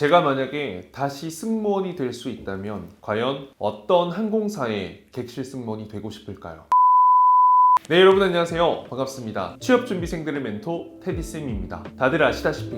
제가 만약에 다시 승무원이 될 수 있다면 과연 어떤 항공사의 객실 승무원이 되고 싶을까요? 네, 여러분 안녕하세요. 반갑습니다. 취업준비생들의 멘토 테디쌤입니다. 다들 아시다시피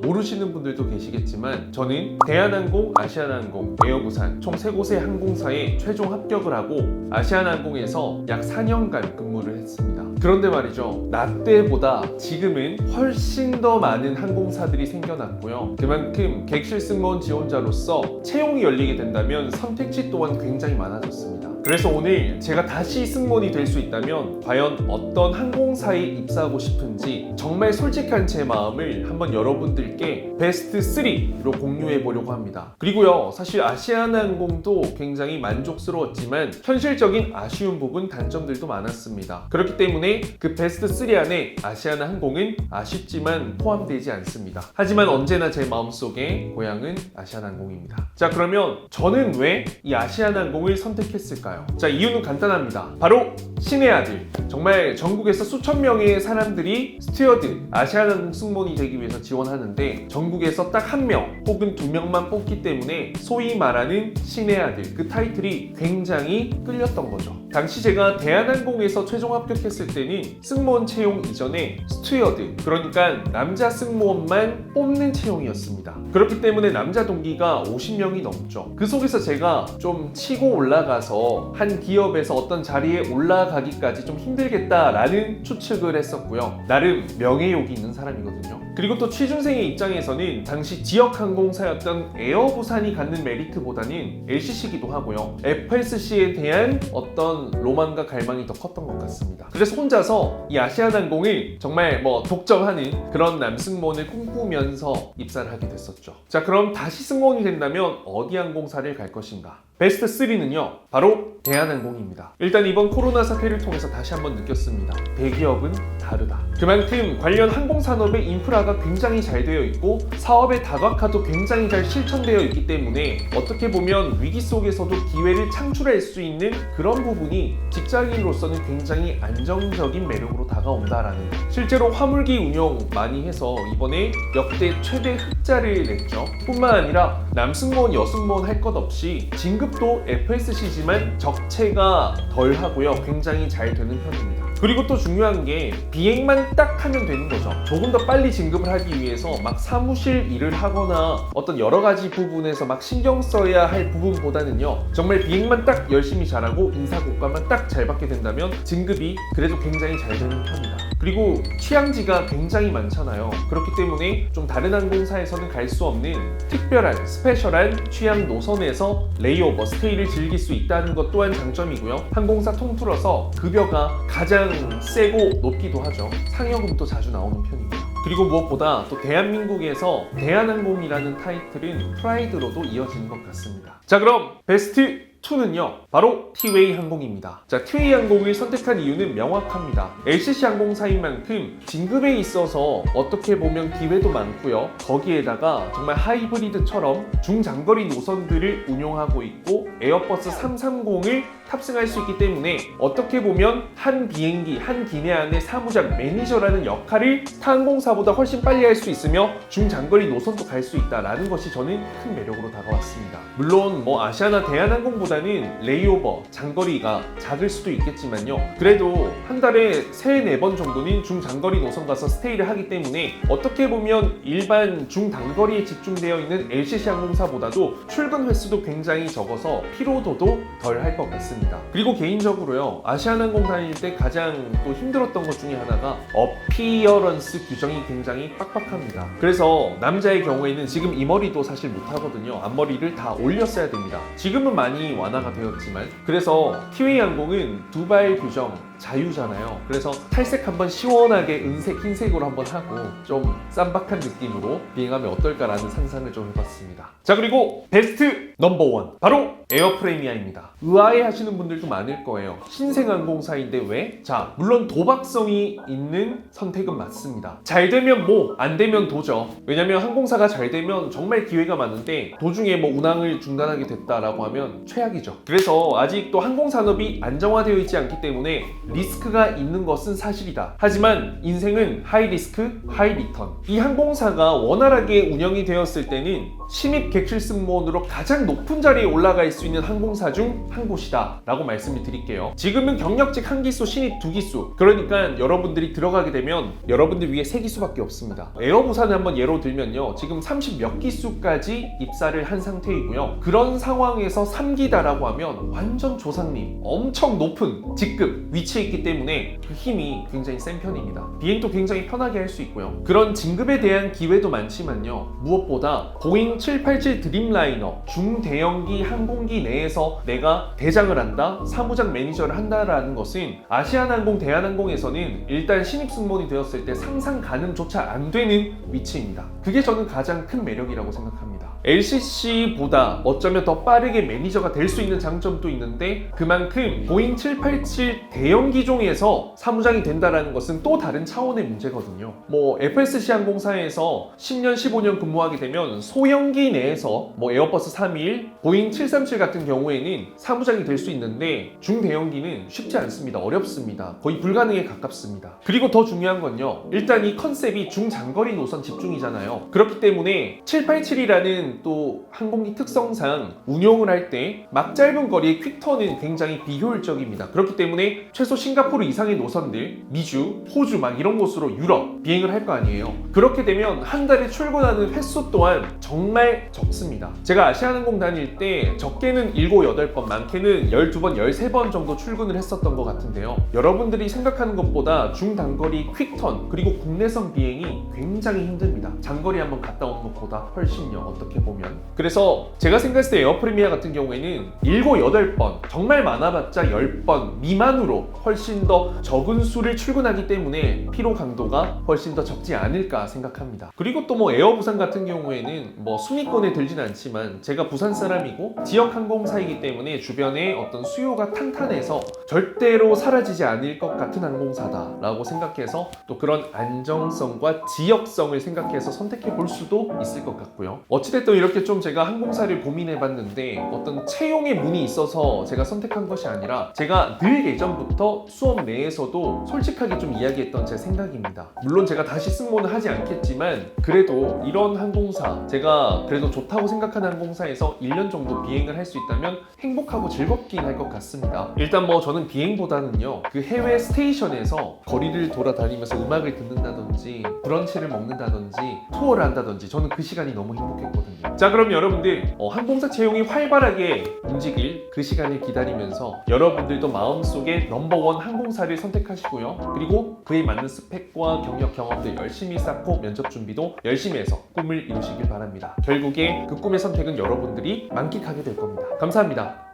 모르시는 분들도 계시겠지만 저는 대한항공, 아시아나항공, 에어부산 총 3곳의 항공사에 최종 합격을 하고 아시아나항공에서 약 4년간 근무를 했습니다. 그런데 말이죠, 나 때보다 지금은 훨씬 더 많은 항공사들이 생겨났고요. 그만큼 객실 승무원 지원자로서 채용이 열리게 된다면 선택지 또한 굉장히 많아졌습니다. 그래서 오늘 제가 다시 승무원이 될 수 있다면 과연 어떤 항공사에 입사하고 싶은지 정말 솔직한 제 마음을 한번 여러분들께 베스트 3로 공유해 보려고 합니다. 그리고요, 사실 아시아나항공도 굉장히 만족스러웠지만 현실적인 아쉬운 부분, 단점들도 많았습니다. 그렇기 때문에 그 베스트 3 안에 아시아나항공은 아쉽지만 포함되지 않습니다. 하지만 언제나 제 마음속에 고향은 아시아나항공입니다. 자, 그러면 저는 왜 이 아시아나항공을 선택했을까요? 자, 이유는 간단합니다. 바로 신의 아들. 정말 전국에서 수천 명의 사람들이 스튜어드, 아시아나항공 승무원이 되기 위해서 지원하는데 전국에서 딱 한 명 혹은 2명만 뽑기 때문에 소위 말하는 신의 아들, 그 타이틀이 굉장히 끌렸던 거죠. 당시 제가 대한항공에서 최종 합격했을 때는 승무원 채용 이전에 스튜어드, 그러니까 남자 승무원만 뽑는 채용이었습니다. 그렇기 때문에 남자 동기가 50명이 넘죠. 그 속에서 제가 좀 치고 올라가서 한 기업에서 어떤 자리에 올라가기까지 좀 힘들겠다라는 추측을 했었고요. 나름 명예욕이 있는 사람이거든요. 그리고 또 취준생의 입장에서는 당시 지역 항공사였던 에어부산이 갖는 메리트보다는 LCC기도 하고요. FSC에 대한 어떤 로망과 갈망이 더 컸던 것 같습니다. 그래서 혼자서 이 아시아나항공을 정말 독점하는 그런 남승무원을 꿈꾸면서 입사를 하게 됐었죠. 자, 그럼 다시 승무원이 된다면 어디 항공사를 갈 것인가? 베스트 3는요, 바로 대한항공입니다. 일단 이번 코로나 사태를 통해서 다시 한번 느꼈습니다. 대기업은 다르다. 그만큼 관련 항공산업의 인프라가 굉장히 잘 되어 있고 사업의 다각화도 굉장히 잘 실천되어 있기 때문에 어떻게 보면 위기 속에서도 기회를 창출할 수 있는 그런 부분이 직장인으로서는 굉장히 안정적인 매력으로 다가온다라는 것. 실제로 화물기 운영 많이 해서 이번에 역대 최대 흑자를 냈죠. 뿐만 아니라 남승무원, 여승무원 할 것 없이 진급도 FSC지만 적체가 덜 하고요. 굉장히 잘 되는 편입니다. 그리고 또 중요한 게 비행만 딱 하면 되는 거죠. 조금 더 빨리 진급을 하기 위해서 막 사무실 일을 하거나 어떤 여러 가지 부분에서 막 신경 써야 할 부분보다는요, 정말 비행만 딱 열심히 잘하고 인사고과만 딱 잘 받게 된다면 진급이 그래도 굉장히 잘 되는 편이다. 그리고 취향지가 굉장히 많잖아요. 그렇기 때문에 좀 다른 항공사에서는 갈 수 없는 특별한 스페셜한 취향 노선에서 레이오버 스테이를 즐길 수 있다는 것 또한 장점이고요. 항공사 통틀어서 급여가 가장 세고 높기도 하죠. 상여금도 자주 나오는 편이고요. 그리고 무엇보다 또 대한민국에서 대한항공이라는 타이틀은 프라이드로도 이어지는 것 같습니다. 자, 그럼 베스트 2는요, 바로 티웨이 항공입니다. 자, 티웨이 항공을 선택한 이유는 명확합니다. LCC 항공사인 만큼 진급에 있어서 어떻게 보면 기회도 많고요. 거기에다가 정말 하이브리드처럼 중장거리 노선들을 운용하고 있고 에어버스 330을 탑승할 수 있기 때문에 어떻게 보면 한 비행기, 한 기내 안의 사무장, 매니저라는 역할을 타 항공사보다 훨씬 빨리 할 수 있으며 중장거리 노선도 갈 수 있다라는 것이 저는 큰 매력으로 다가왔습니다. 물론 아시아나 대한항공보다는 레이오버, 장거리가 작을 수도 있겠지만요. 그래도 한 달에 3, 4번 정도는 중장거리 노선 가서 스테이를 하기 때문에 어떻게 보면 일반 중단거리에 집중되어 있는 LCC 항공사보다도 출근 횟수도 굉장히 적어서 피로도도 덜 할 것 같습니다. 그리고 개인적으로요, 아시아나항공 다닐 때 가장 또 힘들었던 것 중에 하나가 어피어런스 규정이 굉장히 빡빡합니다. 그래서 남자의 경우에는 지금 이 머리도 사실 못하거든요. 앞머리를 다 올렸어야 됩니다. 지금은 많이 완화가 되었지만, 그래서 티웨이 항공은 두발 규정 자유잖아요. 그래서 탈색 한번 시원하게 은색, 흰색으로 한번 하고 좀 쌈박한 느낌으로 비행하면 어떨까라는 상상을 좀 해봤습니다. 자, 그리고 베스트 넘버 1, 바로 에어프레미아입니다. 의아해 하시는 분들도 많을 거예요. 신생항공사인데 왜? 자, 물론 도박성이 있는 선택은 맞습니다. 잘 되면 안 되면 도죠. 왜냐면 항공사가 잘 되면 정말 기회가 많은데 도중에 운항을 중단하게 됐다라고 하면 최악이죠. 그래서 아직도 항공산업이 안정화되어 있지 않기 때문에 리스크가 있는 것은 사실이다. 하지만 인생은 하이 리스크, 하이 리턴. 이 항공사가 원활하게 운영이 되었을 때는 신입 객실 승무원으로 가장 높은 자리에 올라갈 수 있는 항공사 중 한 곳이다 라고 말씀을 드릴게요. 지금은 경력직 1기수, 신입 2기수. 그러니까 여러분들이 들어가게 되면 여러분들 위에 3기수밖에 없습니다. 에어부산을 한번 예로 들면요, 지금 30 몇 기수까지 입사를 한 상태이고요. 그런 상황에서 3기다라고 하면 완전 조상님, 엄청 높은 직급 위치에 있기 때문에 그 힘이 굉장히 센 편입니다. 비행도 굉장히 편하게 할 수 있고요. 그런 진급에 대한 기회도 많지만요, 무엇보다 보잉 787 드림라이너 중대형기 항공기 내에서 내가 대장을 한다, 사무장 매니저를 한다라는 것은 아시아나항공, 대한항공에서는 일단 신입 승무원이 되었을 때 상상 가능조차 안 되는 위치입니다. 그게 저는 가장 큰 매력이라고 생각합니다. LCC보다 어쩌면 더 빠르게 매니저가 될 수 있는 장점도 있는데, 그만큼 보잉 787 대형 기종에서 사무장이 된다는 것은 또 다른 차원의 문제거든요. FSC 항공사에서 10년, 15년 근무하게 되면 소형기 내에서 에어버스 321, 보잉 737 같은 경우에는 사무장이 될 수 있는데, 중대형기는 쉽지 않습니다. 어렵습니다. 거의 불가능에 가깝습니다. 그리고 더 중요한 건요, 일단 이 컨셉이 중장거리 노선 집중이잖아요. 그렇기 때문에 787이라는 또 항공기 특성상 운용을 할 때 막 짧은 거리의 퀵턴은 굉장히 비효율적입니다. 그렇기 때문에 최소 싱가포르 이상의 노선들, 미주, 호주 막 이런 곳으로 유럽 비행을 할 거 아니에요. 그렇게 되면 한 달에 출근하는 횟수 또한 정말 적습니다. 제가 아시아나항공 다닐 때 적게는 7, 8번, 많게는 12번, 13번 정도 출근을 했었던 것 같은데요. 여러분들이 생각하는 것보다 중단거리 퀵턴 그리고 국내선 비행이 굉장히 힘듭니다. 장거리 한번 갔다 오는 것보다 훨씬요, 어떻게 보면. 그래서 제가 생각했을 때 에어프리미아 같은 경우에는 7, 8번, 정말 많아봤자 10번 미만으로 훨씬 더 적은 수를 출근하기 때문에 피로 강도가 훨씬 더 적지 않을까 생각합니다. 그리고 또 에어부산 같은 경우에는 순위권에 들진 않지만 제가 부산 사람이고 지역 항공사이기 때문에 주변에 어떤 수요가 탄탄해서 절대로 사라지지 않을 것 같은 항공사다 라고 생각해서 또 그런 안정성과 지역성을 생각해서 선택해 볼 수도 있을 것 같고요. 어찌됐든 이렇게 좀 제가 항공사를 고민해 봤는데 어떤 채용의 문이 있어서 제가 선택한 것이 아니라 제가 늘 예전부터 수업 내에서도 솔직하게 좀 이야기했던 제 생각입니다. 물론 제가 다시 승무원을 하지 않겠지만 그래도 이런 항공사, 제가 그래도 좋다고 생각하는 항공사에서 1년 정도 비행을 할 수 있다면 행복하고 즐겁긴 할 것 같습니다. 일단 저는 비행보다는요, 그 해외 스테이션에서 거리를 돌아다니면서 음악을 듣는다든지 브런치를 먹는다든지 투어를 한다든지 저는 그 시간이 너무 행복했거든요. 자, 그럼 여러분들 항공사 채용이 활발하게 움직일 그 시간을 기다리면서 여러분들도 마음속에 넘버원 항공사를 선택하시고요. 그리고 그에 맞는 스펙과 경력, 경험들 열심히 쌓고 면접 준비도 열심히 해서 꿈을 이루시길 바랍니다. 결국에 그 꿈의 선택은 여러분들이 만끽하게 될 겁니다. 감사합니다.